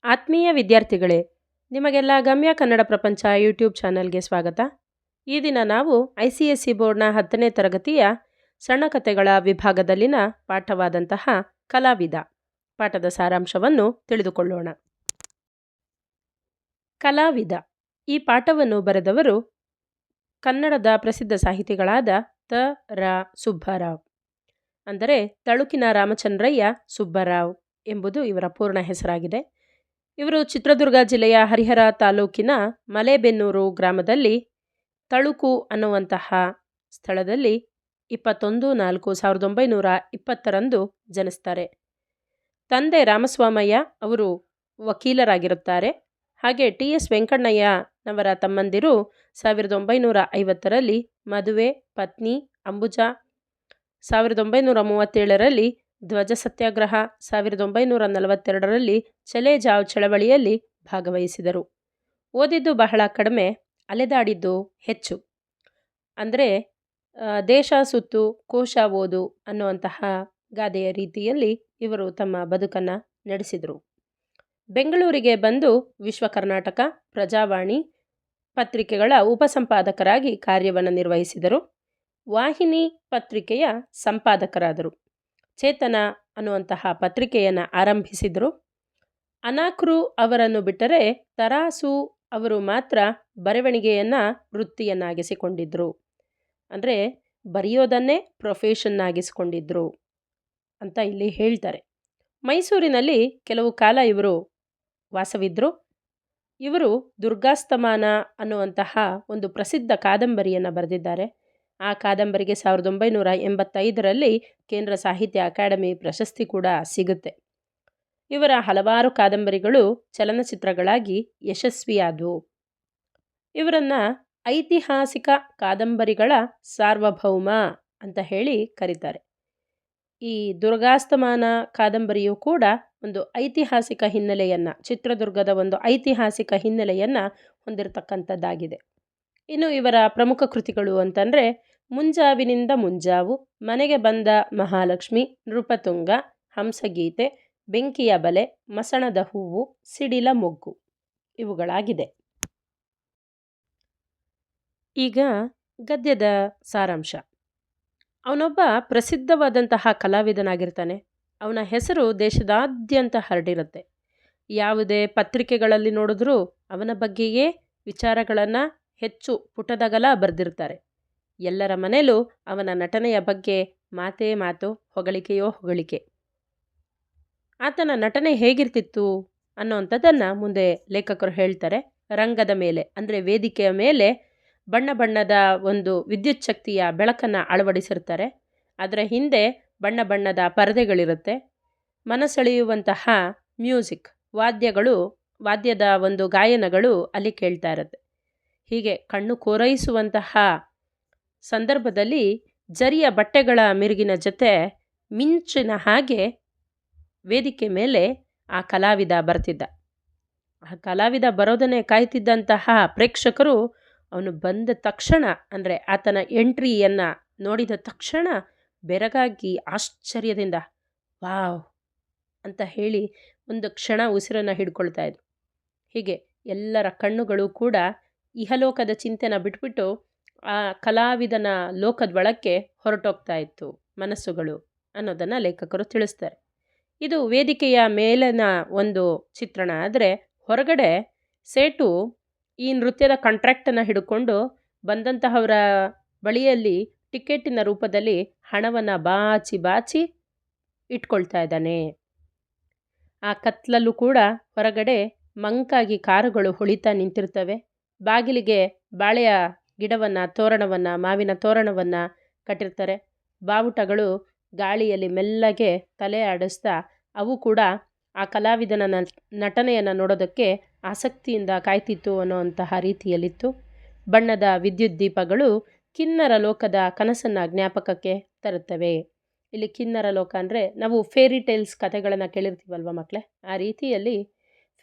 ಆತ್ಮೀಯ ವಿದ್ಯಾರ್ಥಿಗಳೇ, ನಿಮಗೆಲ್ಲ ಗಮ್ಯ ಕನ್ನಡ ಪ್ರಪಂಚ ಯೂಟ್ಯೂಬ್ ಚಾನಲ್ಗೆ ಸ್ವಾಗತ. ಈ ದಿನ ನಾವು ICSE ಬೋರ್ಡ್ನ 10ನೇ ತರಗತಿಯ ಸಣ್ಣ ಕಥೆಗಳ ವಿಭಾಗದಲ್ಲಿನ ಪಾಠವಾದಂತಹ ಕಲಾವಿದ ಪಾಠದ ಸಾರಾಂಶವನ್ನು ತಿಳಿದುಕೊಳ್ಳೋಣ. ಕಲಾವಿದ ಈ ಪಾಠವನ್ನು ಬರೆದವರು ಕನ್ನಡದ ಪ್ರಸಿದ್ಧ ಸಾಹಿತಿಗಳಾದ ತ.ರಾ. ಸುಬ್ಬರಾವ್. ಅಂದರೆ ತಳುಕಿನ ರಾಮಚಂದ್ರಯ್ಯ ಸುಬ್ಬರಾವ್ ಎಂಬುದು ಇವರ ಪೂರ್ಣ ಹೆಸರಾಗಿದೆ. ಇವರು ಚಿತ್ರದುರ್ಗ ಜಿಲ್ಲೆಯ ಹರಿಹರ ತಾಲೂಕಿನ ಮಲೇಬೆನ್ನೂರು ಗ್ರಾಮದಲ್ಲಿ ತಳುಕು ಅನ್ನುವಂತಹ ಸ್ಥಳದಲ್ಲಿ 21/4/1920 ಜನಿಸ್ತಾರೆ. ತಂದೆ ರಾಮಸ್ವಾಮಯ್ಯ ಅವರು ವಕೀಲರಾಗಿರುತ್ತಾರೆ. ಹಾಗೆ TS ವೆಂಕಣ್ಣಯ್ಯನವರ ತಮ್ಮಂದಿರು 1950ರಲ್ಲಿ ಮದುವೆ, ಪತ್ನಿ ಅಂಬುಜಾ 1937ರಲ್ಲಿ ಧ್ವಜ ಸತ್ಯಾಗ್ರಹ, 1942ರಲ್ಲಿ ಚಲೇ ಜಾವ್ ಚಳವಳಿಯಲ್ಲಿ ಭಾಗವಹಿಸಿದರು. ಓದಿದ್ದು ಬಹಳ ಕಡಿಮೆ, ಅಲೆದಾಡಿದ್ದು ಹೆಚ್ಚು. ಅಂದರೆ ದೇಶ ಸುತ್ತು ಕೋಶ ಓದು ಅನ್ನುವಂತಹ ಗಾದೆಯ ರೀತಿಯಲ್ಲಿ ಇವರು ತಮ್ಮ ಬದುಕನ್ನು ನಡೆಸಿದರು. ಬೆಂಗಳೂರಿಗೆ ಬಂದು ವಿಶ್ವ ಕರ್ನಾಟಕ, ಪ್ರಜಾವಾಣಿ ಪತ್ರಿಕೆಗಳ ಉಪಸಂಪಾದಕರಾಗಿ ಕಾರ್ಯವನ್ನು ನಿರ್ವಹಿಸಿದರು. ವಾಹಿನಿ ಪತ್ರಿಕೆಯ ಸಂಪಾದಕರಾದರು. ಚೇತನ ಅನ್ನುವಂತಹ ಪತ್ರಿಕೆಯನ್ನು ಆರಂಭಿಸಿದರು. ಅನಾಕ್ರು ಅವರನ್ನು ಬಿಟ್ಟರೆ ತರಾಸು ಅವರು ಮಾತ್ರ ಬರವಣಿಗೆಯನ್ನು ವೃತ್ತಿಯನ್ನಾಗಿಸಿಕೊಂಡಿದ್ದರು. ಅಂದರೆ ಬರೆಯೋದನ್ನೇ ಪ್ರೊಫೆಷನ್ನಾಗಿಸಿಕೊಂಡಿದ್ದರು ಅಂತ ಇಲ್ಲಿ ಹೇಳ್ತಾರೆ. ಮೈಸೂರಿನಲ್ಲಿ ಕೆಲವು ಕಾಲ ಇವರು ವಾಸವಿದ್ದರು. ಇವರು ದುರ್ಗಾಸ್ತಮಾನ ಅನ್ನುವಂತಹ ಒಂದು ಪ್ರಸಿದ್ಧ ಕಾದಂಬರಿಯನ್ನು ಬರೆದಿದ್ದಾರೆ. ಆ ಕಾದಂಬರಿಗೆ 1985ರಲ್ಲಿ ಕೇಂದ್ರ ಸಾಹಿತ್ಯ ಅಕಾಡೆಮಿ ಪ್ರಶಸ್ತಿ ಕೂಡ ಸಿಗುತ್ತೆ. ಇವರ ಹಲವಾರು ಕಾದಂಬರಿಗಳು ಚಲನಚಿತ್ರಗಳಾಗಿ ಯಶಸ್ವಿಯಾದವು. ಇವರನ್ನು ಐತಿಹಾಸಿಕ ಕಾದಂಬರಿಗಳ ಸಾರ್ವಭೌಮ ಅಂತ ಹೇಳಿ ಕರೀತಾರೆ. ಈ ದುರ್ಗಾಸ್ತಮಾನ ಕಾದಂಬರಿಯು ಕೂಡ ಒಂದು ಐತಿಹಾಸಿಕ ಹಿನ್ನೆಲೆಯನ್ನು, ಚಿತ್ರದುರ್ಗದ ಒಂದು ಐತಿಹಾಸಿಕ ಹಿನ್ನೆಲೆಯನ್ನು ಹೊಂದಿರತಕ್ಕಂಥದ್ದಾಗಿದೆ. ಇನ್ನು ಇವರ ಪ್ರಮುಖ ಕೃತಿಗಳು ಅಂತಂದರೆ ಮುಂಜಾವಿನಿಂದ ಮುಂಜಾವು, ಮನೆಗೆ ಬಂದ ಮಹಾಲಕ್ಷ್ಮಿ, ನೃಪತುಂಗ, ಹಂಸಗೀತೆ, ಬೆಂಕಿಯ ಬಲೆ, ಮಸಣದ ಹೂವು, ಸಿಡಿಲ ಮೊಗ್ಗು ಇವುಗಳಾಗಿದೆ. ಈಗ ಗದ್ಯದ ಸಾರಾಂಶ. ಅವನೊಬ್ಬ ಪ್ರಸಿದ್ಧವಾದಂತಹ ಕಲಾವಿದನಾಗಿರ್ತಾನೆ. ಅವನ ಹೆಸರು ದೇಶದಾದ್ಯಂತ ಹರಡಿರುತ್ತೆ. ಯಾವುದೇ ಪತ್ರಿಕೆಗಳಲ್ಲಿ ನೋಡಿದ್ರೂ ಅವನ ಬಗ್ಗೆಯೇ ವಿಚಾರಗಳನ್ನು ಹೆಚ್ಚು ಪುಟದಗಲ ಬರೆದಿರ್ತಾರೆ. ಎಲ್ಲರ ಮನೆಯಲ್ಲೂ ಅವನ ನಟನೆಯ ಬಗ್ಗೆ ಮಾತೇ ಮಾತು, ಹೊಗಳಿಕೆಯೋ ಹೊಗಳಿಕೆ. ಆತನ ನಟನೆ ಹೇಗಿರ್ತಿತ್ತು ಅನ್ನೋವಂಥದ್ದನ್ನು ಮುಂದೆ ಲೇಖಕರು ಹೇಳ್ತಾರೆ. ರಂಗದ ಮೇಲೆ ಅಂದರೆ ವೇದಿಕೆಯ ಮೇಲೆ ಬಣ್ಣ ಬಣ್ಣದ ಒಂದು ವಿದ್ಯುತ್ ಶಕ್ತಿಯ ಬೆಳಕನ್ನು ಅಳವಡಿಸಿರ್ತಾರೆ. ಅದರ ಹಿಂದೆ ಬಣ್ಣ ಬಣ್ಣದ ಪರದೆಗಳಿರುತ್ತೆ. ಮನಸೆಳೆಯುವಂತಹ ಮ್ಯೂಸಿಕ್, ವಾದ್ಯದ ಒಂದು ಗಾಯನಗಳು ಅಲ್ಲಿ ಕೇಳ್ತಾ ಇರುತ್ತೆ. ಹೀಗೆ ಕಣ್ಣು ಕೋರೈಸುವಂತಹ ಸಂದರ್ಭದಲ್ಲಿ ಜರಿಯ ಬಟ್ಟೆಗಳ ಮಿರುಗಿನ ಜೊತೆ ಮಿಂಚಿನ ಹಾಗೆ ವೇದಿಕೆ ಮೇಲೆ ಆ ಕಲಾವಿದ ಬರ್ತಿದ್ದ. ಆ ಕಲಾವಿದ ಬರೋದನ್ನೇ ಕಾಯ್ತಿದ್ದಂತಹ ಪ್ರೇಕ್ಷಕರು ಅವನು ಬಂದ ತಕ್ಷಣ, ಅಂದರೆ ಆತನ ಎಂಟ್ರಿಯನ್ನು ನೋಡಿದ ತಕ್ಷಣ ಬೆರಗಾಗಿ ಆಶ್ಚರ್ಯದಿಂದ ವಾವ್ ಅಂತ ಹೇಳಿ ಒಂದು ಕ್ಷಣ ಉಸಿರನ್ನು ಹಿಡ್ಕೊಳ್ತಾ ಇದ್ರು. ಹೀಗೆ ಎಲ್ಲರ ಕಣ್ಣುಗಳು ಕೂಡ ಇಹಲೋಕದ ಚಿಂತೆನ ಬಿಟ್ಬಿಟ್ಟು ಆ ಕಲಾವಿದನ ಲೋಕದೊಳಕ್ಕೆ ಹೊರಟೋಗ್ತಾ ಇತ್ತು ಮನಸ್ಸುಗಳು ಅನ್ನೋದನ್ನು ಲೇಖಕರು ತಿಳಿಸ್ತಾರೆ. ಇದು ವೇದಿಕೆಯ ಮೇಲಿನ ಒಂದು ಚಿತ್ರಣ. ಆದರೆ ಹೊರಗಡೆ ಸೇಟು ಈ ನೃತ್ಯದ ಕಾಂಟ್ರಾಕ್ಟನ್ನು ಹಿಡ್ಕೊಂಡು ಬಂದಂತಹವರ ಬಳಿಯಲ್ಲಿ ಟಿಕೆಟಿನ ರೂಪದಲ್ಲಿ ಹಣವನ್ನು ಬಾಚಿ ಬಾಚಿ ಇಟ್ಕೊಳ್ತಾ ಇದ್ದಾನೆ. ಆ ಕತ್ಲಲ್ಲೂ ಕೂಡ ಹೊರಗಡೆ ಮಂಕಾಗಿ ಕಾರುಗಳು ಹೊಳಿತಾ ನಿಂತಿರ್ತವೆ. ಬಾಗಿಲಿಗೆ ಬಾಳೆಯ ಗಿಡವನ್ನು, ತೋರಣವನ್ನು, ಮಾವಿನ ತೋರಣವನ್ನು ಕಟ್ಟಿರ್ತಾರೆ. ಬಾವುಟಗಳು ಗಾಳಿಯಲ್ಲಿ ಮೆಲ್ಲಗೆ ತಲೆ ಆಡಿಸ್ತಾ ಅವು ಕೂಡ ಆ ಕಲಾವಿದನ ನಟನೆಯನ್ನು ನೋಡೋದಕ್ಕೆ ಆಸಕ್ತಿಯಿಂದ ಕಾಯ್ತಿತ್ತು ಅನ್ನೋವಂತಹ ರೀತಿಯಲ್ಲಿತ್ತು. ಬಣ್ಣದ ವಿದ್ಯುತ್ ದೀಪಗಳು ಕಿನ್ನರ ಲೋಕದ ಕನಸನ್ನು ಜ್ಞಾಪಕಕ್ಕೆ ತರುತ್ತವೆ. ಇಲ್ಲಿ ಕಿನ್ನರ ಲೋಕ ಅಂದರೆ ನಾವು ಫೇರಿ ಟೇಲ್ಸ್ ಕಥೆಗಳನ್ನು ಕೇಳಿರ್ತೀವಲ್ವ ಮಕ್ಕಳೇ, ಆ ರೀತಿಯಲ್ಲಿ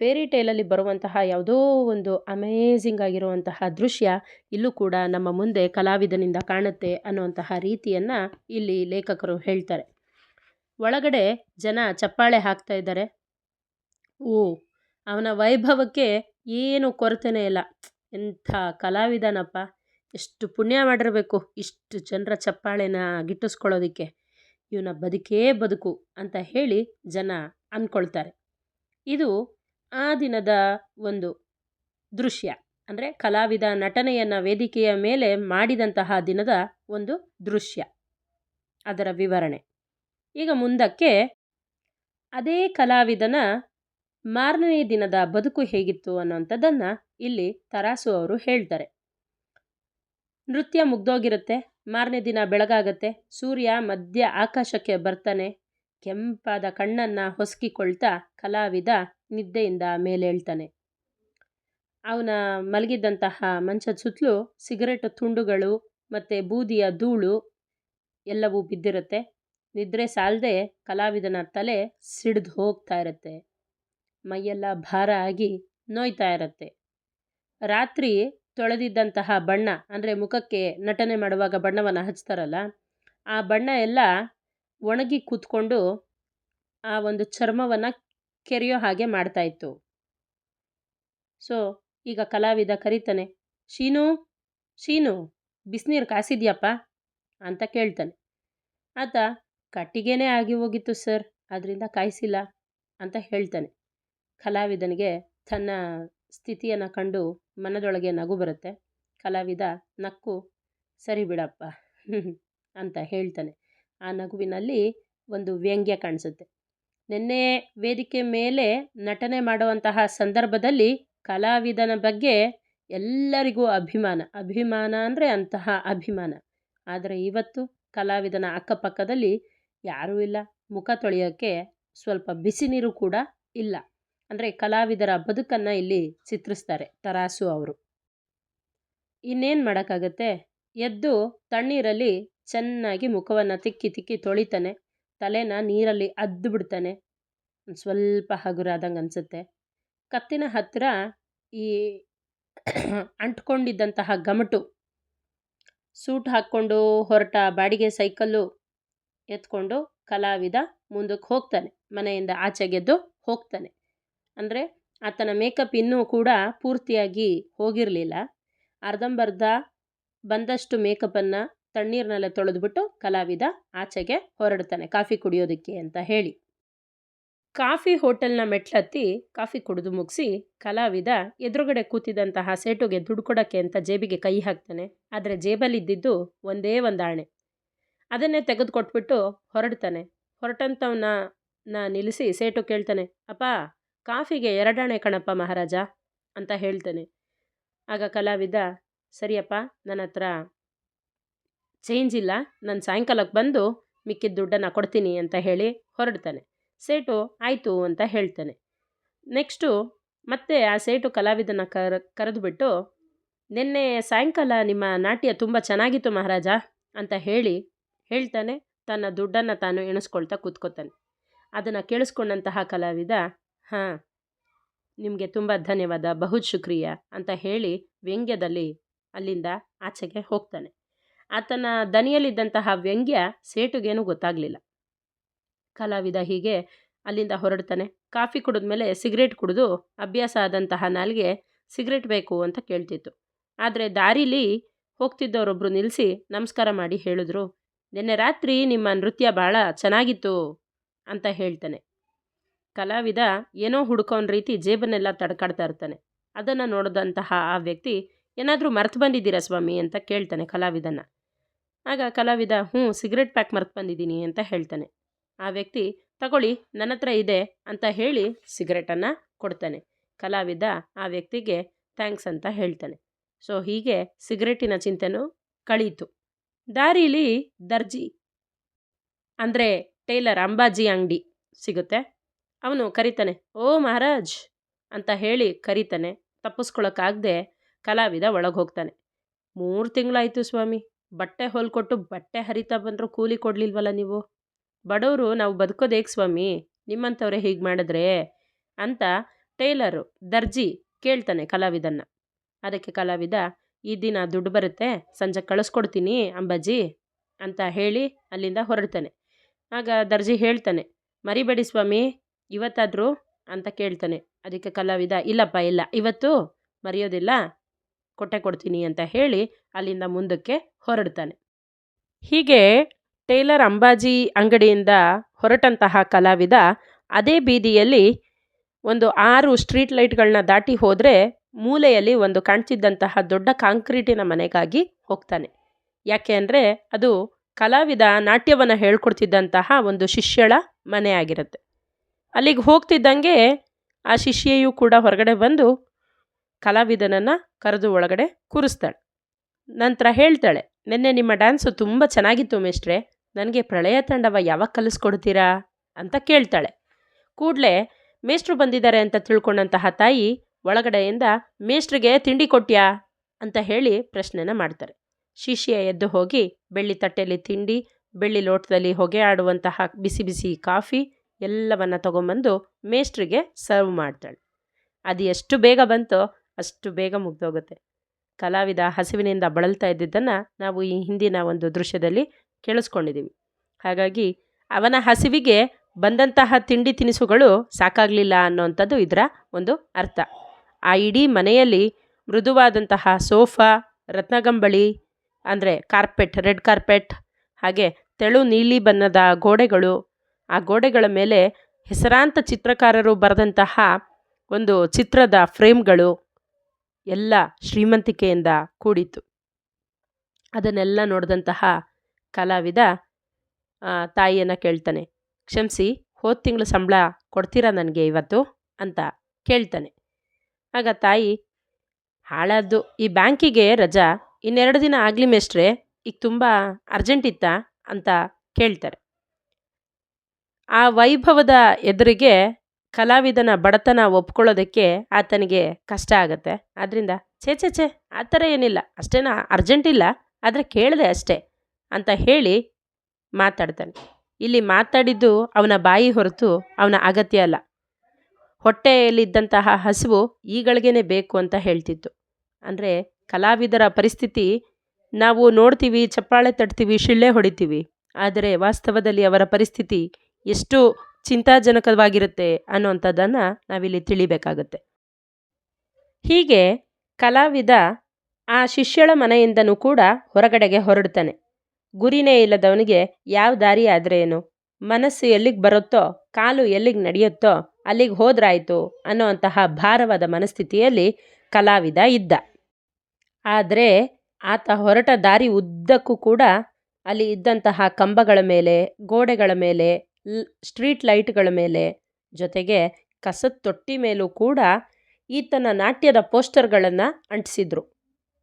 ಫೇರಿ ಟೇಲಲ್ಲಿ ಬರುವಂತಹ ಯಾವುದೋ ಒಂದು ಅಮೇಝಿಂಗ್ ಆಗಿರುವಂತಹ ದೃಶ್ಯ ಇಲ್ಲೂ ಕೂಡ ನಮ್ಮ ಮುಂದೆ ಕಲಾವಿದನಿಂದ ಕಾಣುತ್ತೆ ಅನ್ನುವಂತಹ ರೀತಿಯನ್ನು ಇಲ್ಲಿ ಲೇಖಕರು ಹೇಳ್ತಾರೆ. ಒಳಗಡೆ ಜನ ಚಪ್ಪಾಳೆ ಹಾಕ್ತಾ ಇದ್ದಾರೆ. ಓ ಅವನ ವೈಭವಕ್ಕೆ ಏನು ಕೊರತೆನೇ ಇಲ್ಲ. ಎಂಥ ಕಲಾವಿದನಪ್ಪ, ಎಷ್ಟು ಪುಣ್ಯ ಮಾಡಿರಬೇಕು ಇಷ್ಟು ಜನರ ಚಪ್ಪಾಳೆನ ಗಿಟ್ಟಿಸ್ಕೊಳ್ಳೋದಕ್ಕೆ. ಇವನ ಬದುಕೇ ಬದುಕು ಅಂತ ಹೇಳಿ ಜನ ಅಂದ್ಕೊಳ್ತಾರೆ. ಇದು ಆ ದಿನದ ಒಂದು ದೃಶ್ಯ. ಅಂದರೆ ಕಲಾವಿದ ನಟನೆಯನ್ನು ವೇದಿಕೆಯ ಮೇಲೆ ಮಾಡಿದಂತಹ ದಿನದ ಒಂದು ದೃಶ್ಯ, ಅದರ ವಿವರಣೆ. ಈಗ ಮುಂದಕ್ಕೆ ಅದೇ ಕಲಾವಿದನ ಮಾರನೇ ದಿನದ ಬದುಕು ಹೇಗಿತ್ತು ಅನ್ನೋಂಥದ್ದನ್ನು ಇಲ್ಲಿ ತರಾಸು ಅವರು ಹೇಳ್ತಾರೆ. ನೃತ್ಯ ಮುಗ್ದೋಗಿರುತ್ತೆ. ಮಾರನೇ ದಿನ ಬೆಳಗಾಗತ್ತೆ. ಸೂರ್ಯ ಮಧ್ಯ ಆಕಾಶಕ್ಕೆ ಬರ್ತಾನೆ. ಕೆಂಪಾದ ಕಣ್ಣನ್ನು ಹೊಸಕಿಕೊಳ್ತಾ ಕಲಾವಿದ ನಿದ್ದೆಯಿಂದ ಮೇಲೇಳ್ತಾನೆ. ಅವನ ಮಲಗಿದ್ದಂತಹ ಮಂಚದ ಸುತ್ತಲೂ ಸಿಗರೆಟ್ ತುಂಡುಗಳು ಮತ್ತು ಬೂದಿಯ ಧೂಳು ಎಲ್ಲವೂ ಬಿದ್ದಿರುತ್ತೆ. ನಿದ್ರೆ ಸಾಲದೆ ಕಲಾವಿದನ ತಲೆ ಸಿಡಿದು ಹೋಗ್ತಾ ಇರುತ್ತೆ. ಮೈಯೆಲ್ಲ ಭಾರ ಆಗಿ ನೋಯ್ತಾ ಇರುತ್ತೆ. ರಾತ್ರಿ ತೊಳೆದಿದ್ದಂತಹ ಬಣ್ಣ, ಅಂದರೆ ಮುಖಕ್ಕೆ ನಟನೆ ಮಾಡುವಾಗ ಬಣ್ಣವನ್ನು ಹಚ್ತಾರಲ್ಲ, ಆ ಬಣ್ಣ ಎಲ್ಲ ಒಣಗಿ ಕೂತ್ಕೊಂಡು ಆ ಒಂದು ಚರ್ಮವನ್ನು ಕೆರೆಯೋ ಹಾಗೆ ಮಾಡ್ತಾಯಿತ್ತು. ಸೊ ಈಗ ಕಲಾವಿದ ಕರೀತಾನೆ, ಶೀನು ಶೀನು ಬಿಸಿನೀರು ಕಾಸಿದ್ಯಪ್ಪ ಅಂತ ಕೇಳ್ತಾನೆ. ಆತ ಕಟ್ಟಿಗೆನೇ ಆಗಿ ಹೋಗಿತ್ತು ಸರ್, ಅದರಿಂದ ಕಾಯಿಸಿಲ್ಲ ಅಂತ ಹೇಳ್ತಾನೆ. ಕಲಾವಿದನಿಗೆ ತನ್ನ ಸ್ಥಿತಿಯನ್ನು ಕಂಡು ಮನದೊಳಗೆ ನಗು ಬರುತ್ತೆ. ಕಲಾವಿದ ನಕ್ಕು ಸರಿ ಬಿಡಪ್ಪ ಅಂತ ಹೇಳ್ತಾನೆ. ಆ ನಗುವಿನಲ್ಲಿ ಒಂದು ವ್ಯಂಗ್ಯ ಕಾಣಿಸುತ್ತೆ. ನಿನ್ನೆ ವೇದಿಕೆ ಮೇಲೆ ನಟನೆ ಮಾಡುವಂತಹ ಸಂದರ್ಭದಲ್ಲಿ ಕಲಾವಿದನ ಬಗ್ಗೆ ಎಲ್ಲರಿಗೂ ಅಭಿಮಾನ ಅಂದರೆ ಅಂತಹ ಅಭಿಮಾನ. ಆದರೆ ಇವತ್ತು ಕಲಾವಿದನ ಅಕ್ಕಪಕ್ಕದಲ್ಲಿ ಯಾರೂ ಇಲ್ಲ. ಮುಖ ತೊಳೆಯೋಕ್ಕೆ ಸ್ವಲ್ಪ ಬಿಸಿ ನೀರು ಕೂಡ ಇಲ್ಲ. ಅಂದರೆ ಕಲಾವಿದರ ಬದುಕನ್ನು ಇಲ್ಲಿ ಚಿತ್ರಿಸ್ತಾರೆ ತರಾಸು ಅವರು. ಇನ್ನೇನು ಮಾಡೋಕ್ಕಾಗತ್ತೆ, ಎದ್ದು ತಣ್ಣೀರಲ್ಲಿ ಚೆನ್ನಾಗಿ ಮುಖವನ್ನು ತಿಕ್ಕಿ ತೊಳಿತಾನೆ. ತಲೆನ ನೀರಲ್ಲಿ ಅದ್ದು ಬಿಡ್ತಾನೆ. ಒಂದು ಸ್ವಲ್ಪ ಹಗುರಾದಂಗೆ ಅನಿಸುತ್ತೆ. ಕತ್ತಿನ ಹತ್ತಿರ ಈ ಅಂಟ್ಕೊಂಡಿದ್ದಂತಹ ಗಮಟು, ಸೂಟ್ ಹಾಕ್ಕೊಂಡು ಹೊರಟ ಬಾಡಿಗೆ ಸೈಕಲ್ಲು ಎತ್ಕೊಂಡು ಕಲಾವಿದ ಮುಂದಕ್ಕೆ ಹೋಗ್ತಾನೆ. ಮನೆಯಿಂದ ಆಚೆಗೆದ್ದು ಹೋಗ್ತಾನೆ. ಅಂದರೆ ಆತನ ಮೇಕಪ್ ಇನ್ನೂ ಕೂಡ ಪೂರ್ತಿಯಾಗಿ ಹೋಗಿರಲಿಲ್ಲ. ಅರ್ಧಂಬರ್ಧ ಬಂದಷ್ಟು ಮೇಕಪ್ಪನ್ನು ತಣ್ಣೀರಿನಲ್ಲೇ ತೊಳೆದ್ಬಿಟ್ಟು ಕಲಾವಿದ ಆಚೆಗೆ ಹೊರಡ್ತಾನೆ ಕಾಫಿ ಕುಡಿಯೋದಕ್ಕೆ ಅಂತ ಹೇಳಿ. ಕಾಫಿ ಹೋಟೆಲ್ನ ಮೆಟ್ಲತ್ತಿ ಕಾಫಿ ಕುಡಿದು ಮುಗಿಸಿ ಕಲಾವಿದ ಎದುರುಗಡೆ ಕೂತಿದ್ದಂತಹ ಸೇಟುಗೆ ದುಡ್ಡು ಕೊಡೋಕ್ಕೆ ಅಂತ ಜೇಬಿಗೆ ಕೈ ಹಾಕ್ತಾನೆ. ಆದರೆ ಜೇಬಲ್ಲಿದ್ದಿದ್ದು ಒಂದೇ ಒಂದು ಆಣೆ. ಅದನ್ನೇ ತೆಗೆದುಕೊಟ್ಬಿಟ್ಟು ಹೊರಡ್ತಾನೆ. ಹೊರಟಂಥವನ್ನ ನಿಲ್ಲಿಸಿ ಸೇಟು ಕೇಳ್ತಾನೆ, ಅಪ್ಪ ಕಾಫಿಗೆ 2 ಆಣೆ ಕಣಪ್ಪ ಮಹಾರಾಜ ಅಂತ ಹೇಳ್ತಾನೆ. ಆಗ ಕಲಾವಿದ, ಸರಿಯಪ್ಪ ನನ್ನ ಹತ್ರ ಚೇಂಜ್ ಇಲ್ಲ, ನಾನು ಸಾಯಂಕಾಲಕ್ಕೆ ಬಂದು ಮಿಕ್ಕಿದ ದುಡ್ಡನ್ನು ಕೊಡ್ತೀನಿ ಅಂತ ಹೇಳಿ ಹೊರಡ್ತಾನೆ. ಸೇಟು ಆಯಿತು ಅಂತ ಹೇಳ್ತಾನೆ. ನೆಕ್ಸ್ಟು ಮತ್ತೆ ಆ ಸೇಟು ಕಲಾವಿದನ ಕರೆದುಬಿಟ್ಟು, ನಿನ್ನೆ ಸಾಯಂಕಾಲ ನಿಮ್ಮ ನಾಟ್ಯ ತುಂಬ ಚೆನ್ನಾಗಿತ್ತು ಮಹಾರಾಜ ಅಂತ ಹೇಳ್ತಾನೆ. ತನ್ನ ದುಡ್ಡನ್ನು ತಾನು ಎಣಿಸ್ಕೊಳ್ತಾ ಕೂತ್ಕೋತಾನೆ. ಅದನ್ನು ಕೇಳಿಸ್ಕೊಂಡಂತಹ ಕಲಾವಿದ, ಹಾಂ ನಿಮಗೆ ತುಂಬ ಧನ್ಯವಾದ, ಬಹುತ್ ಶುಕ್ರಿಯ ಅಂತ ಹೇಳಿ ವ್ಯಂಗ್ಯದಲ್ಲಿ ಅಲ್ಲಿಂದ ಆಚೆಗೆ ಹೋಗ್ತಾನೆ. ಆತನ ದನಿಯಲ್ಲಿದ್ದಂತಹ ವ್ಯಂಗ್ಯ ಸೇಟುಗೇನೂ ಗೊತ್ತಾಗಲಿಲ್ಲ. ಕಲಾವಿದ ಹೀಗೆ ಅಲ್ಲಿಂದ ಹೊರಡ್ತಾನೆ. ಕಾಫಿ ಕುಡಿದ್ಮೇಲೆ ಸಿಗರೇಟ್ ಕುಡಿದು ಅಭ್ಯಾಸ ಆದಂತಹ ನಾಲಿಗೆ ಸಿಗರೇಟ್ ಬೇಕು ಅಂತ ಕೇಳ್ತಿತ್ತು. ಆದರೆ ದಾರಿಲಿ ಹೋಗ್ತಿದ್ದವರೊಬ್ಬರು ನಿಲ್ಲಿಸಿ ನಮಸ್ಕಾರ ಮಾಡಿ ಹೇಳಿದ್ರು, ನಿನ್ನೆ ರಾತ್ರಿ ನಿಮ್ಮ ನೃತ್ಯ ಭಾಳ ಚೆನ್ನಾಗಿತ್ತು ಅಂತ ಹೇಳ್ತಾನೆ. ಕಲಾವಿದ ಏನೋ ಹುಡ್ಕೋನ್ ರೀತಿ ಜೇಬನ್ನೆಲ್ಲ ತಡ್ಕಾಡ್ತಾ ಇರ್ತಾನೆ. ಅದನ್ನು ನೋಡಿದಂತಹ ಆ ವ್ಯಕ್ತಿ, ಏನಾದರೂ ಮರ್ತು ಬಂದಿದ್ದೀರಾ ಸ್ವಾಮಿ ಅಂತ ಕೇಳ್ತಾನೆ ಕಲಾವಿದನ. ಆಗ ಕಲಾವಿದ, ಸಿಗರೇಟ್ ಪ್ಯಾಕ್ ಮರ್ತು ಬಂದಿದ್ದೀನಿ ಅಂತ ಹೇಳ್ತಾನೆ. ಆ ವ್ಯಕ್ತಿ, ತಗೊಳ್ಳಿ ನನ್ನ ಹತ್ರ ಇದೆ ಅಂತ ಹೇಳಿ ಸಿಗರೇಟನ್ನು ಕೊಡ್ತಾನೆ. ಕಲಾವಿದ ಆ ವ್ಯಕ್ತಿಗೆ ಥ್ಯಾಂಕ್ಸ್ ಅಂತ ಹೇಳ್ತಾನೆ. ಸೊ ಹೀಗೆ ಸಿಗರೇಟಿನ ಚಿಂತೆನೂ ಕಳೀತು. ದಾರೀಲಿ ದರ್ಜಿ ಅಂದರೆ ಟೇಲರ್ ಅಂಬಾಜಿ ಅಂಗಡಿ ಸಿಗುತ್ತೆ. ಅವನು ಕರೀತಾನೆ, ಓ ಮಹಾರಾಜ್ ಅಂತ ಹೇಳಿ ಕರೀತಾನೆ. ತಪ್ಪಿಸ್ಕೊಳಕ್ಕಾಗದೆ ಕಲಾವಿದ ಒಳಗೆ ಹೋಗ್ತಾನೆ. 3 ತಿಂಗಳಾಯಿತು ಸ್ವಾಮಿ, ಬಟ್ಟೆ ಹೊಲ್ಕೊಟ್ಟು ಬಟ್ಟೆ ಹರಿತಾ ಬಂದರೂ ಕೂಲಿ ಕೊಡಲಿಲ್ವಲ್ಲ ನೀವು? ಬಡವರು ನಾವು ಬದುಕೋದು ಹೇಗೆ ಸ್ವಾಮಿ, ನಿಮ್ಮಂಥವ್ರೆ ಹೀಗೆ ಮಾಡಿದ್ರೆ ಅಂತ ಟೇಲರು ದರ್ಜಿ ಕೇಳ್ತಾನೆ ಕಲಾವಿದನ್ನ. ಅದಕ್ಕೆ ಕಲಾವಿದ, ಈ ದಿನ ದುಡ್ಡು ಬರುತ್ತೆ, ಸಂಜೆ ಕಳಿಸ್ಕೊಡ್ತೀನಿ ಅಂಬಾಜಿ ಅಂತ ಹೇಳಿ ಅಲ್ಲಿಂದ ಹೊರಡ್ತಾನೆ. ಆಗ ದರ್ಜಿ ಹೇಳ್ತಾನೆ, ಮರಿಬೇಡಿ ಸ್ವಾಮಿ ಇವತ್ತಾದರೂ ಅಂತ ಕೇಳ್ತಾನೆ. ಅದಕ್ಕೆ ಕಲಾವಿದ ಇಲ್ಲಪ್ಪ ಇಲ್ಲ ಇವತ್ತು ಮರೆಯೋದಿಲ್ಲ, ಕೊಟ್ಟೆ ಕೊಡ್ತೀನಿ ಅಂತ ಹೇಳಿ ಅಲ್ಲಿಂದ ಮುಂದಕ್ಕೆ ಹೊರಡ್ತಾನೆ. ಹೀಗೆ ಟೇಲರ್ ಅಂಬಾಜಿ ಅಂಗಡಿಯಿಂದ ಹೊರಟಂತಹ ಕಲಾವಿದ ಅದೇ ಬೀದಿಯಲ್ಲಿ ಒಂದು 6 ಸ್ಟ್ರೀಟ್ ಲೈಟ್ಗಳನ್ನ ದಾಟಿ ಹೋದರೆ ಮೂಲೆಯಲ್ಲಿ ಒಂದು ಕಾಣ್ತಿದ್ದಂತಹ ದೊಡ್ಡ ಕಾಂಕ್ರೀಟಿನ ಮನೆಗಾಗಿ ಹೋಗ್ತಾನೆ. ಯಾಕೆ ಅಂದರೆ ಅದು ಕಲಾವಿದ ನಾಟ್ಯವನ್ನು ಹೇಳ್ಕೊಡ್ತಿದ್ದಂತಹ ಒಂದು ಶಿಷ್ಯಳ ಮನೆ ಆಗಿರುತ್ತೆ. ಅಲ್ಲಿಗೆ ಹೋಗ್ತಿದ್ದಂಗೆ ಆ ಶಿಷ್ಯೆಯು ಕೂಡ ಹೊರಗಡೆ ಬಂದು ಕಲಾವಿದನನ್ನು ಕರೆದು ಒಳಗಡೆ ಕೂರಿಸ್ತಾಳೆ. ನಂತರ ಹೇಳ್ತಾಳೆ, ನಿನ್ನೆ ನಿಮ್ಮ ಡ್ಯಾನ್ಸು ತುಂಬ ಚೆನ್ನಾಗಿತ್ತು ಮೇಷ್ಟ್ರೆ, ನನಗೆ ಪ್ರಳಯ ತಾಂಡವ ಯಾವಾಗ ಕಲಿಸ್ಕೊಡ್ತೀರಾ ಅಂತ ಕೇಳ್ತಾಳೆ. ಕೂಡಲೇ ಮೇಷ್ಟ್ರು ಬಂದಿದ್ದಾರೆ ಅಂತ ತಿಳ್ಕೊಂಡಂತಹ ತಾಯಿ ಒಳಗಡೆಯಿಂದ ಮೇಷ್ಟ್ರಿಗೆ ತಿಂಡಿ ಕೊಟ್ಯಾ ಅಂತ ಹೇಳಿ ಪ್ರಶ್ನೆನ ಮಾಡ್ತಾರೆ. ಶಿಷ್ಯ ಎದ್ದು ಹೋಗಿ ಬೆಳ್ಳಿ ತಟ್ಟೆಯಲ್ಲಿ ತಿಂಡಿ, ಬೆಳ್ಳಿ ಲೋಟದಲ್ಲಿ ಹೊಗೆ ಆಡುವಂತಹ ಬಿಸಿ ಬಿಸಿ ಕಾಫಿ ಎಲ್ಲವನ್ನು ತಗೊಂಬಂದು ಮೇಷ್ಟ್ರಿಗೆ ಸರ್ವ್ ಮಾಡ್ತಾಳೆ. ಅದು ಎಷ್ಟು ಬೇಗ ಬಂತೋ ಅಷ್ಟು ಬೇಗ ಮುಗ್ದೋಗುತ್ತೆ. ಕಲಾವಿದ ಹಸಿವಿನಿಂದ ಬಳಲ್ತಾ ಇದ್ದಿದ್ದನ್ನು ನಾವು ಈ ಹಿಂದಿನ ಒಂದು ದೃಶ್ಯದಲ್ಲಿ ಕೇಳಿಸ್ಕೊಂಡಿದ್ದೀವಿ. ಹಾಗಾಗಿ ಅವನ ಹಸಿವಿಗೆ ಬಂದಂತಹ ತಿಂಡಿ ತಿನಿಸುಗಳು ಸಾಕಾಗಲಿಲ್ಲ ಅನ್ನೋವಂಥದ್ದು ಇದರ ಒಂದು ಅರ್ಥ. ಆ ಇಡೀ ಮನೆಯಲ್ಲಿ ಮೃದುವಾದಂತಹ ಸೋಫಾ, ರತ್ನಗಂಬಳಿ ಅಂದರೆ ಕಾರ್ಪೆಟ್, ರೆಡ್ ಕಾರ್ಪೆಟ್, ಹಾಗೆ ತೆಳು ನೀಲಿ ಬಣ್ಣದ ಗೋಡೆಗಳು, ಆ ಗೋಡೆಗಳ ಮೇಲೆ ಹೆಸರಾಂತ ಚಿತ್ರಕಾರರು ಬರೆದಂತಹ ಒಂದು ಚಿತ್ರದ ಫ್ರೇಮ್ಗಳು ಎಲ್ಲ ಶ್ರೀಮಂತಿಕೆಯಿಂದ ಕೂಡಿತ್ತು. ಅದನ್ನೆಲ್ಲ ನೋಡಿದಂತಹ ಕಲಾವಿದ ತಾಯಿಯನ್ನು ಕೇಳ್ತಾನೆ, ಕ್ಷಮಿಸಿ, ಹೋದ ತಿಂಗಳು ಸಂಬಳ ಕೊಡ್ತೀರಾ ನನಗೆ ಇವತ್ತು ಅಂತ ಕೇಳ್ತಾನೆ. ಆಗ ತಾಯಿ, ಹಾಳಾದ್ದು ಈ ಬ್ಯಾಂಕಿಗೆ ರಜಾ, 2 ದಿನ ಆಗಲಿ ಮೇಷ್ಟ್ರೆ, ಈಗ ತುಂಬ ಅರ್ಜೆಂಟ್ ಇತ್ತಾ ಅಂತ ಕೇಳ್ತಾರೆ. ಆ ವೈಭವದ ಎದುರಿಗೆ ಕಲಾವಿದನ ಬಡತನ ಒಪ್ಕೊಳ್ಳೋದಕ್ಕೆ ಆತನಿಗೆ ಕಷ್ಟ ಆಗುತ್ತೆ. ಆದ್ದರಿಂದ ಛೇ ಆ ಥರ ಏನಿಲ್ಲ, ಅಷ್ಟೇನಾ ಅರ್ಜೆಂಟ್ ಇಲ್ಲ, ಆದರೆ ಕೇಳಿದೆ ಅಷ್ಟೇ ಅಂತ ಹೇಳಿ ಮಾತಾಡ್ತಾನೆ. ಇಲ್ಲಿ ಮಾತಾಡಿದ್ದು ಅವನ ಬಾಯಿ ಹೊರತು ಅವನ ಅಗತ್ಯ ಅಲ್ಲ. ಹೊಟ್ಟೆಯಲ್ಲಿದ್ದಂತಹ ಹಸಿವು ಈಗಳಿಗೇನೆ ಬೇಕು ಅಂತ ಹೇಳ್ತಿತ್ತು. ಅಂದರೆ ಕಲಾವಿದರ ಪರಿಸ್ಥಿತಿ ನಾವು ನೋಡ್ತೀವಿ, ಚಪ್ಪಾಳೆ ತಟ್ತೀವಿ, ಶಿಳ್ಳೆ ಹೊಡಿತೀವಿ, ಆದರೆ ವಾಸ್ತವದಲ್ಲಿ ಅವರ ಪರಿಸ್ಥಿತಿ ಎಷ್ಟು ಚಿಂತಾಜನಕವಾಗಿರುತ್ತೆ ಅನ್ನೋವಂಥದ್ದನ್ನು ನಾವಿಲ್ಲಿ ತಿಳಿಬೇಕಾಗತ್ತೆ. ಹೀಗೆ ಕಲಾವಿದ ಆ ಶಿಷ್ಯಳ ಮನೆಯಿಂದನೂ ಕೂಡ ಹೊರಗಡೆಗೆ ಹೊರಡ್ತಾನೆ. ಗುರಿನೇ ಇಲ್ಲದವನಿಗೆ ಯಾವ ದಾರಿ ಆದರೆ ಏನು, ಮನಸ್ಸು ಎಲ್ಲಿಗೆ ಬರುತ್ತೋ, ಕಾಲು ಎಲ್ಲಿಗೆ ನಡೆಯುತ್ತೋ ಅಲ್ಲಿಗೆ ಹೋದ್ರಾಯ್ತು ಅನ್ನೋವಂತಹ ಭಾರವಾದ ಮನಸ್ಥಿತಿಯಲ್ಲಿ ಕಲಾವಿದ ಇದ್ದ. ಆದರೆ ಆತ ಹೊರಟ ದಾರಿ ಉದ್ದಕ್ಕೂ ಕೂಡ ಅಲ್ಲಿ ಇದ್ದಂತಹ ಕಂಬಗಳ ಮೇಲೆ, ಗೋಡೆಗಳ ಮೇಲೆ, ಸ್ಟ್ರೀಟ್ ಲೈಟ್ಗಳ ಮೇಲೆ, ಜೊತೆಗೆ ಕಸದ ತೊಟ್ಟಿ ಮೇಲೂ ಕೂಡ ಈತನ ನಾಟ್ಯದ ಪೋಸ್ಟರ್ಗಳನ್ನು ಅಂಟಿಸಿದ್ರು.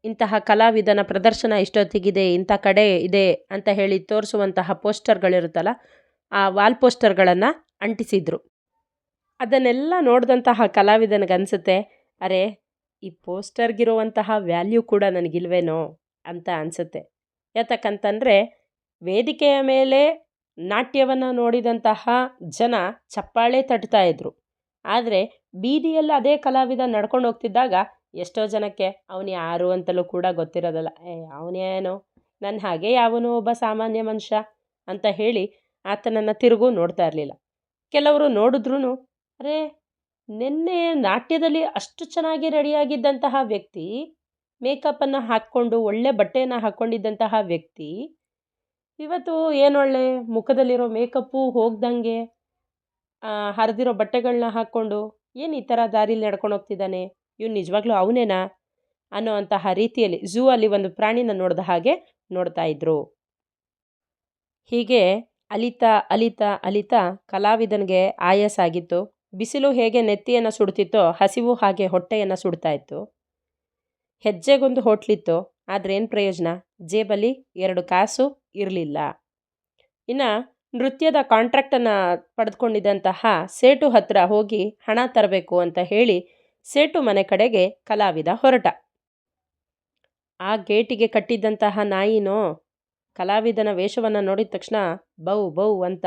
ಇಂತಹ ಕಲಾವಿದನ ಪ್ರದರ್ಶನ ಇಷ್ಟೊತ್ತಿಗಿದೆ, ಇಂಥ ಕಡೆ ಇದೆ ಅಂತ ಹೇಳಿ ತೋರಿಸುವಂತಹ ಪೋಸ್ಟರ್ಗಳಿರುತ್ತಲ್ಲ, ಆ ವಾಲ್ ಪೋಸ್ಟರ್ಗಳನ್ನು ಅಂಟಿಸಿದ್ರು. ಅದನ್ನೆಲ್ಲ ನೋಡಿದಂತಹ ಕಲಾವಿದನಿಗನ್ಸುತ್ತೆ, ಅರೆ ಈ ಪೋಸ್ಟರ್ಗಿರುವಂತಹ ವ್ಯಾಲ್ಯೂ ಕೂಡ ನನಗಿಲ್ವೇನೋ ಅಂತ ಅನಿಸುತ್ತೆ. ಯಾತಕ್ಕಂತಂದರೆ ವೇದಿಕೆಯ ಮೇಲೆ ನಾಟ್ಯವನ್ನು ನೋಡಿದಂತಹ ಜನ ಚಪ್ಪಾಳೆ ತಟ್ತಾ ಇದ್ರು. ಆದರೆ ಬೀದಿಯಲ್ಲಿ ಅದೇ ಕಲಾವಿದ ನಡ್ಕೊಂಡು ಹೋಗ್ತಿದ್ದಾಗ ಎಷ್ಟೋ ಜನಕ್ಕೆ ಅವನು ಯಾರು ಅಂತಲೂ ಕೂಡ ಗೊತ್ತಿರೋದಲ್ಲ. ಅವನೇನೋ ನನ್ನ ಹಾಗೆ ಯಾವನೋ ಒಬ್ಬ ಸಾಮಾನ್ಯ ಮನುಷ್ಯ ಅಂತ ಹೇಳಿ ಆತನನ್ನು ತಿರುಗು ನೋಡ್ತಾ ಇರಲಿಲ್ಲ. ಕೆಲವರು ನೋಡಿದ್ರೂ, ಅರೆ ನಿನ್ನೆ ನಾಟ್ಯದಲ್ಲಿ ಅಷ್ಟು ಚೆನ್ನಾಗಿ ರೆಡಿಯಾಗಿದ್ದಂತಹ ವ್ಯಕ್ತಿ, ಮೇಕಪ್ಪನ್ನು ಹಾಕ್ಕೊಂಡು ಒಳ್ಳೆ ಬಟ್ಟೆಯನ್ನು ಹಾಕ್ಕೊಂಡಿದ್ದಂತಹ ವ್ಯಕ್ತಿ ಇವತ್ತು ಏನೊಳ್ಳೆ ಮುಖದಲ್ಲಿರೋ ಮೇಕಪ್ಪು ಹೋಗ್ದಂಗೆ ಹರಿದಿರೋ ಬಟ್ಟೆಗಳನ್ನ ಹಾಕ್ಕೊಂಡು ಏನು ಈ ಥರ ದಾರಿಲಿ ನಡ್ಕೊಂಡು ಹೋಗ್ತಿದ್ದಾನೆ, ಇವ್ನು ನಿಜವಾಗ್ಲೂ ಅವನೇನಾ ಅನ್ನೋ ಅಂತಹ ರೀತಿಯಲ್ಲಿ ಝೂ ಅಲ್ಲಿ ಒಂದು ಪ್ರಾಣಿನ ನೋಡಿದ ಹಾಗೆ ನೋಡ್ತಾ ಇದ್ರು. ಹೀಗೆ ಅಲಿತಾ ಅಲಿತಾ ಅಲಿತಾ ಕಲಾವಿದನಿಗೆ ಆಯಾಸ ಆಗಿತ್ತು. ಬಿಸಿಲು ಹೇಗೆ ನೆತ್ತಿಯನ್ನು ಸುಡ್ತಿತ್ತೋ ಹಸಿವು ಹಾಗೆ ಹೊಟ್ಟೆಯನ್ನು ಸುಡ್ತಾ ಇತ್ತು. ಹೆಜ್ಜೆಗೊಂದು ಹೋಟ್ಲಿತ್ತು, ಆದರೆ ಏನು ಪ್ರಯೋಜನ, ಜೇಬಲ್ಲಿ 2 ಕಾಸು ಇರಲಿಲ್ಲ. ಇನ್ನು ನೃತ್ಯದ ಕಾಂಟ್ರಾಕ್ಟನ್ನು ಪಡೆದುಕೊಂಡಿದ್ದಂತಹ ಸೇಟು ಹತ್ರ ಹೋಗಿ ಹಣ ತರಬೇಕು ಅಂತ ಹೇಳಿ ಸೇಟು ಮನೆ ಕಡೆಗೆ ಕಲಾವಿದ ಹೊರಟ. ಆ ಗೇಟಿಗೆ ಕಟ್ಟಿದ್ದಂತಹ ನಾಯಿನೋ ಕಲಾವಿದನ ವೇಷವನ್ನು ನೋಡಿದ ತಕ್ಷಣ ಬೌ ಬೌ ಅಂತ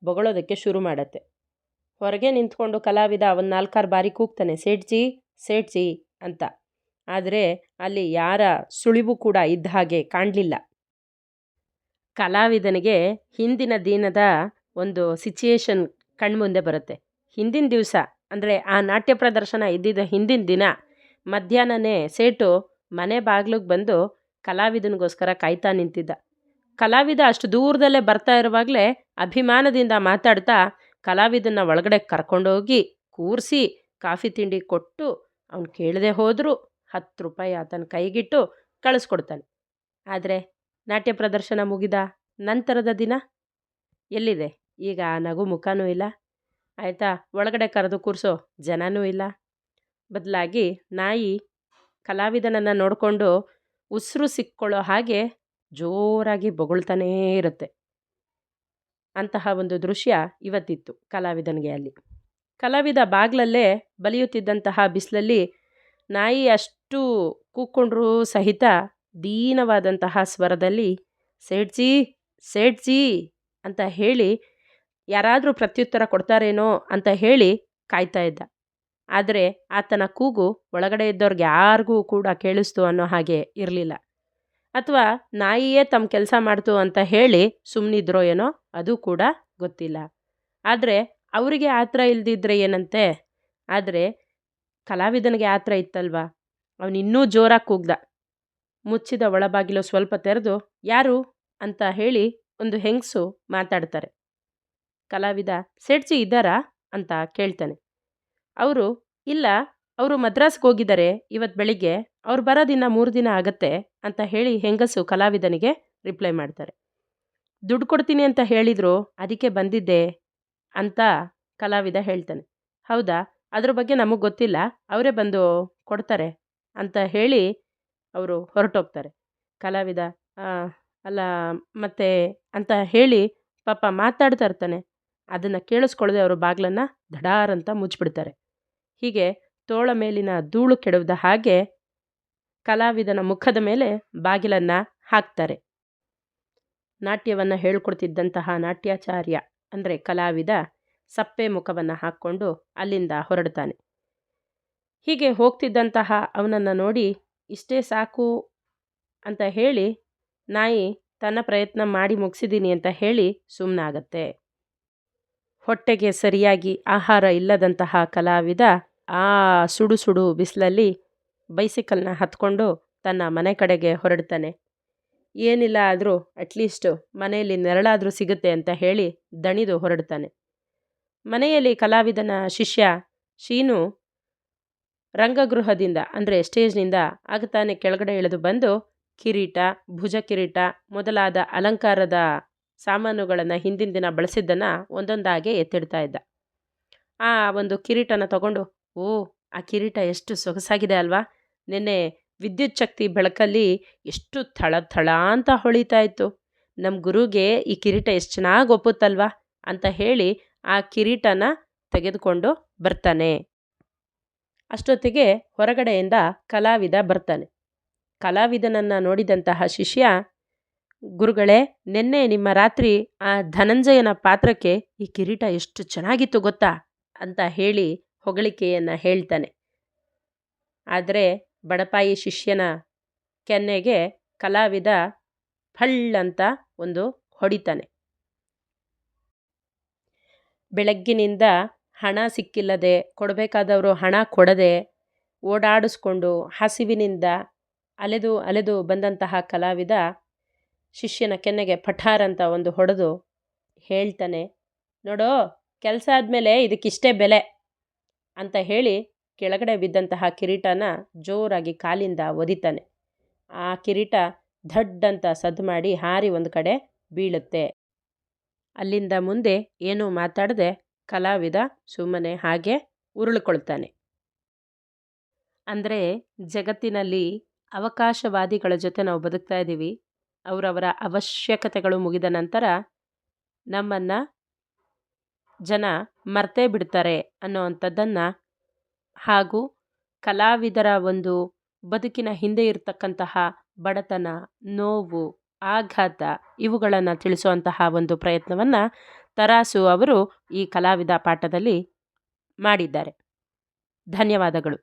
ಬೊಗಳೋದಕ್ಕೆ ಶುರು ಮಾಡತ್ತೆ. ಹೊರಗೆ ನಿಂತ್ಕೊಂಡು ಕಲಾವಿದ ಒಂದು 4-6 ಬಾರಿ ಕೂಗ್ತಾನೆ, ಸೇಠ್ಜಿ ಸೇಠ್ಜಿ ಅಂತ. ಆದರೆ ಅಲ್ಲಿ ಯಾರ ಸುಳಿವು ಕೂಡ ಇದ್ದ ಹಾಗೆ ಕಾಣಲಿಲ್ಲ. ಕಲಾವಿದನಿಗೆ ಹಿಂದಿನ ದಿನದ ಒಂದು ಸಿಚುಯೇಷನ್ ಕಣ್ಮುಂದೆ ಬರುತ್ತೆ. ಹಿಂದಿನ ದಿವಸ ಅಂದರೆ ಆ ನಾಟ್ಯ ಪ್ರದರ್ಶನ ಇದ್ದಿದ್ದ ಹಿಂದಿನ ದಿನ ಮಧ್ಯಾಹ್ನನೇ ಸೇಟು ಮನೆ ಬಾಗಿಲಿಗೆ ಬಂದು ಕಲಾವಿದನಿಗೋಸ್ಕರ ಕಾಯ್ತಾ ನಿಂತಿದ್ದ. ಕಲಾವಿದ ಅಷ್ಟು ದೂರದಲ್ಲೇ ಬರ್ತಾ ಇರುವಾಗಲೇ ಅಭಿಮಾನದಿಂದ ಮಾತಾಡ್ತಾ ಕಲಾವಿದನ ಒಳಗಡೆ ಕರ್ಕೊಂಡೋಗಿ ಕೂರಿಸಿ ಕಾಫಿ ತಿಂಡಿ ಕೊಟ್ಟು ಅವನು ಕೇಳದೆ ಹೋದರೂ 10 ರೂಪಾಯಿ ಆತನ ಕೈಗಿಟ್ಟು ಕಳಿಸ್ಕೊಡ್ತಾನೆ. ಆದರೆ ನಾಟ್ಯ ಪ್ರದರ್ಶನ ಮುಗಿದ ನಂತರದ ದಿನ ಎಲ್ಲಿದೆ? ಈಗ ಆ ನಗು ಮುಖನೂ ಇಲ್ಲ, ಆಯಿತಾ, ಒಳಗಡೆ ಕರೆದು ಕೂರಿಸೋ ಜನನೂ ಇಲ್ಲ. ಬದಲಾಗಿ ನಾಯಿ ಕಲಾವಿದನನ್ನು ನೋಡಿಕೊಂಡು ಉಸಿರು ಸಿಕ್ಕೊಳ್ಳೋ ಹಾಗೆ ಜೋರಾಗಿ ಬೊಗಳ್ತಾನೇ ಇರುತ್ತೆ. ಅಂತಹ ಒಂದು ದೃಶ್ಯ ಇವತ್ತಿತ್ತು ಕಲಾವಿದನಿಗೆ ಅಲ್ಲಿ. ಕಲಾವಿದ ಬಾಗ್ಲಲ್ಲೇ ಬಲಿಯುತ್ತಿದ್ದಂತಹ ಬಿಸಿಲಲ್ಲಿ ನಾಯಿ ಅಷ್ಟು ಕೂಕ್ಕೊಂಡ್ರೂ ಸಹಿತ ದೀನವಾದಂತಹ ಸ್ವರದಲ್ಲಿ ಸೇಠ್ಜಿ ಸೇಠ್ಜಿ ಅಂತ ಹೇಳಿ ಯಾರಾದರೂ ಪ್ರತ್ಯುತ್ತರ ಕೊಡ್ತಾರೇನೋ ಅಂತ ಹೇಳಿ ಕಾಯ್ತಾ ಇದ್ದ. ಆದರೆ ಆತನ ಕೂಗು ಒಳಗಡೆ ಇದ್ದವ್ರಿಗೆ ಯಾರಿಗೂ ಕೂಡ ಕೇಳಿಸ್ತು ಅನ್ನೋ ಹಾಗೆ ಇರಲಿಲ್ಲ. ಅಥವಾ ನಾಯಿಯೇ ತಮ್ಮ ಕೆಲಸ ಮಾಡ್ತು ಅಂತ ಹೇಳಿ ಸುಮ್ಮನಿದ್ರೋ ಏನೋ ಅದು ಕೂಡ ಗೊತ್ತಿಲ್ಲ. ಆದರೆ ಅವರಿಗೆ ಆತ್ರ ಇಲ್ದಿದ್ರೆ ಏನಂತೆ, ಆದರೆ ಕಲಾವಿದನಿಗೆ ಆತ್ರ ಇತ್ತಲ್ವ. ಅವನಿನ್ನೂ ಜೋರಾಗಿ ಕೂಗ್ದ. ಮುಚ್ಚಿದ ಒಳಬಾಗಿಲು ಸ್ವಲ್ಪ ತೆರೆದು ಯಾರು ಅಂತ ಹೇಳಿ ಒಂದು ಹೆಂಗಸು ಮಾತಾಡ್ತಾರೆ. ಕಲಾವಿದ ಸೇಠ್ಜಿ ಇದ್ದಾರಾ ಅಂತ ಕೇಳ್ತಾನೆ. ಅವರು ಇಲ್ಲ, ಅವರು ಮದ್ರಾಸ್ಗೆ ಹೋಗಿದ್ದಾರೆ ಇವತ್ತು ಬೆಳಿಗ್ಗೆ, ಅವ್ರು ಬರೋದಿನ್ನ 3 ದಿನ ಆಗತ್ತೆ ಅಂತ ಹೇಳಿ ಹೆಂಗಸು ಕಲಾವಿದನಿಗೆ ರಿಪ್ಲೈ ಮಾಡ್ತಾರೆ. ದುಡ್ಡು ಕೊಡ್ತೀನಿ ಅಂತ ಹೇಳಿದರು, ಅದಕ್ಕೆ ಬಂದಿದ್ದೆ ಅಂತ ಕಲಾವಿದ ಹೇಳ್ತಾನೆ. ಹೌದಾ, ಅದ್ರ ಬಗ್ಗೆ ನಮಗೆ ಗೊತ್ತಿಲ್ಲ, ಅವರೇ ಬಂದು ಕೊಡ್ತಾರೆ ಅಂತ ಹೇಳಿ ಅವರು ಹೊರಟೋಗ್ತಾರೆ. ಕಲಾವಿದ ಅಲ್ಲ ಮತ್ತೆ ಅಂತ ಹೇಳಿ ಪಾಪ ಮಾತಾಡ್ತಾ ಇರ್ತಾನೆ. ಅದನ್ನು ಕೇಳಿಸ್ಕೊಳ್ಳದೆ ಅವರು ಬಾಗಿಲನ್ನು ಧಡಾರಂತ ಮುಚ್ಚಿಬಿಡ್ತಾರೆ. ಹೀಗೆ ತೋಳ ಮೇಲಿನ ಧೂಳು ಕೆಡವದ ಹಾಗೆ ಕಲಾವಿದನ ಮುಖದ ಮೇಲೆ ಬಾಗಿಲನ್ನು ಹಾಕ್ತಾರೆ. ನಾಟ್ಯವನ್ನು ಹೇಳ್ಕೊಡ್ತಿದ್ದಂತಹ ನಾಟ್ಯಾಚಾರ್ಯ ಅಂದರೆ ಕಲಾವಿದ ಸಪ್ಪೆ ಮುಖವನ್ನು ಹಾಕ್ಕೊಂಡು ಅಲ್ಲಿಂದ ಹೊರಡ್ತಾನೆ. ಹೀಗೆ ಹೋಗ್ತಿದ್ದಂತಹ ಅವನನ್ನು ನೋಡಿ ಇಷ್ಟೇ ಸಾಕು ಅಂತ ಹೇಳಿ ನಾಯಿ ತನ್ನ ಪ್ರಯತ್ನ ಮಾಡಿ ಮುಗಿಸಿದ್ದೀನಿ ಅಂತ ಹೇಳಿ ಸುಮ್ಮನಾಗತ್ತೆ. ಹೊಟ್ಟೆಗೆ ಸರಿಯಾಗಿ ಆಹಾರ ಇಲ್ಲದಂತಹ ಕಲಾವಿದ ಆ ಸುಡು ಸುಡು ಬಿಸಿಲಲ್ಲಿ ಬೈಸಿಕಲ್ನ ಹತ್ಕೊಂಡು ತನ್ನ ಮನೆ ಕಡೆಗೆ ಹೊರಡ್ತಾನೆ. ಏನಿಲ್ಲ ಆದರೂ ಅಟ್ಲೀಸ್ಟು ಮನೆಯಲ್ಲಿ ನೆರಳಾದರೂ ಸಿಗುತ್ತೆ ಅಂತ ಹೇಳಿ ದಣಿದು ಹೊರಡ್ತಾನೆ. ಮನೆಯಲ್ಲಿ ಕಲಾವಿದನ ಶಿಷ್ಯ ಶೀನು ರಂಗಗೃಹದಿಂದ ಅಂದರೆ ಸ್ಟೇಜ್ನಿಂದ ಆಗ್ತಾನೆ ಕೆಳಗಡೆ ಇಳಿದು ಬಂದು ಕಿರೀಟ, ಭುಜ ಕಿರೀಟ ಮೊದಲಾದ ಅಲಂಕಾರದ ಸಾಮಾನುಗಳನ್ನು ಹಿಂದಿನ ದಿನ ಬಳಸಿದ್ದನ್ನು ಒಂದೊಂದಾಗೆ ಎತ್ತಿಡ್ತಾ ಇದ್ದ. ಆ ಒಂದು ಕಿರೀಟನ ತಗೊಂಡು, ಆ ಕಿರೀಟ ಎಷ್ಟು ಸೊಗಸಾಗಿದೆ ಅಲ್ವಾ, ನಿನ್ನೆ ವಿದ್ಯುತ್ ಶಕ್ತಿ ಬೆಳಕಲ್ಲಿ ಎಷ್ಟು ಥಳ ಥಳ ಅಂತ ಹೊಳಿತಾ ಇತ್ತು, ನಮ್ಮ ಗುರುಗೆ ಈ ಕಿರೀಟ ಎಷ್ಟು ಚೆನ್ನಾಗಿ ಒಪ್ಪುತ್ತಲ್ವಾ ಅಂತ ಹೇಳಿ ಆ ಕಿರೀಟನ ತೆಗೆದುಕೊಂಡು ಬರ್ತಾನೆ. ಅಷ್ಟೊತ್ತಿಗೆ ಹೊರಗಡೆಯಿಂದ ಕಲಾವಿದ ಬರ್ತಾನೆ. ಕಲಾವಿದನನ್ನು ನೋಡಿದಂತಹ ಶಿಷ್ಯ, ಗುರುಗಳೇ, ನಿನ್ನೆ ನಿಮ್ಮ ರಾತ್ರಿ ಆ ಧನಂಜಯನ ಪಾತ್ರಕ್ಕೆ ಈ ಕಿರೀಟ ಎಷ್ಟು ಚೆನ್ನಾಗಿತ್ತು ಗೊತ್ತಾ ಅಂತ ಹೇಳಿ ಹೊಗಳಿಕೆಯನ್ನು ಹೇಳ್ತಾನೆ. ಆದರೆ ಬಡಪಾಯಿ ಶಿಷ್ಯನ ಕೆನ್ನೆಗೆ ಕಲಾವಿದ ಫಳ್ಳಂತ ಒಂದು ಹೊಡಿತಾನೆ. ಬೆಳಗ್ಗಿನಿಂದ ಹಣ ಸಿಕ್ಕಿಲ್ಲದೆ, ಕೊಡಬೇಕಾದವರು ಹಣ ಕೊಡದೆ ಓಡಾಡಿಸ್ಕೊಂಡು ಹಸಿವಿನಿಂದ ಅಲೆದು ಅಲೆದು ಬಂದಂತಹ ಕಲಾವಿದ ಶಿಷ್ಯನ ಕೆನ್ನೆಗೆ ಪಠಾರ್ ಅಂತ ಒಂದು ಹೊಡೆದು ಹೇಳ್ತಾನೆ, ನೋಡೋ, ಕೆಲಸ ಆದಮೇಲೆ ಇದಕ್ಕಿಷ್ಟೇ ಬೆಲೆ ಅಂತ ಹೇಳಿ ಕೆಳಗಡೆ ಬಿದ್ದಂತಹ ಕಿರೀಟನ ಜೋರಾಗಿ ಕಾಲಿಂದ ಒದಿತಾನೆ. ಆ ಕಿರೀಟ ಧಡ್ಡಂತ ಸದ್ದು ಮಾಡಿ ಹಾರಿ ಒಂದು ಕಡೆ ಬೀಳುತ್ತೆ. ಅಲ್ಲಿಂದ ಮುಂದೆ ಏನೂ ಮಾತಾಡದೆ ಕಲಾವಿದ ಸುಮ್ಮನೆ ಹಾಗೆ ಉರುಳ್ಕೊಳ್ತಾನೆ. ಅಂದರೆ ಜಗತ್ತಿನಲ್ಲಿ ಅವಕಾಶವಾದಿಗಳ ಜೊತೆ ನಾವು ಬದುಕ್ತಾ ಇದ್ದೀವಿ. ಅವರವರ ಅವಶ್ಯಕತೆಗಳು ಮುಗಿದ ನಂತರ ನಮ್ಮನ್ನು ಜನ ಮರ್ತೇ ಬಿಡ್ತಾರೆ ಅನ್ನೋವಂಥದ್ದನ್ನು, ಹಾಗೂ ಕಲಾವಿದರ ಒಂದು ಬದುಕಿನ ಹಿಂದೆ ಇರತಕ್ಕಂತಹ ಬಡತನ, ನೋವು, ಆಘಾತ ಇವುಗಳನ್ನು ತಿಳಿಸುವಂತಹ ಒಂದು ಪ್ರಯತ್ನವನ್ನು ತರಾಸು ಅವರು ಈ ಕಲಾವಿದ ಪಾಠದಲ್ಲಿ ಮಾಡಿದ್ದಾರೆ. ಧನ್ಯವಾದಗಳು.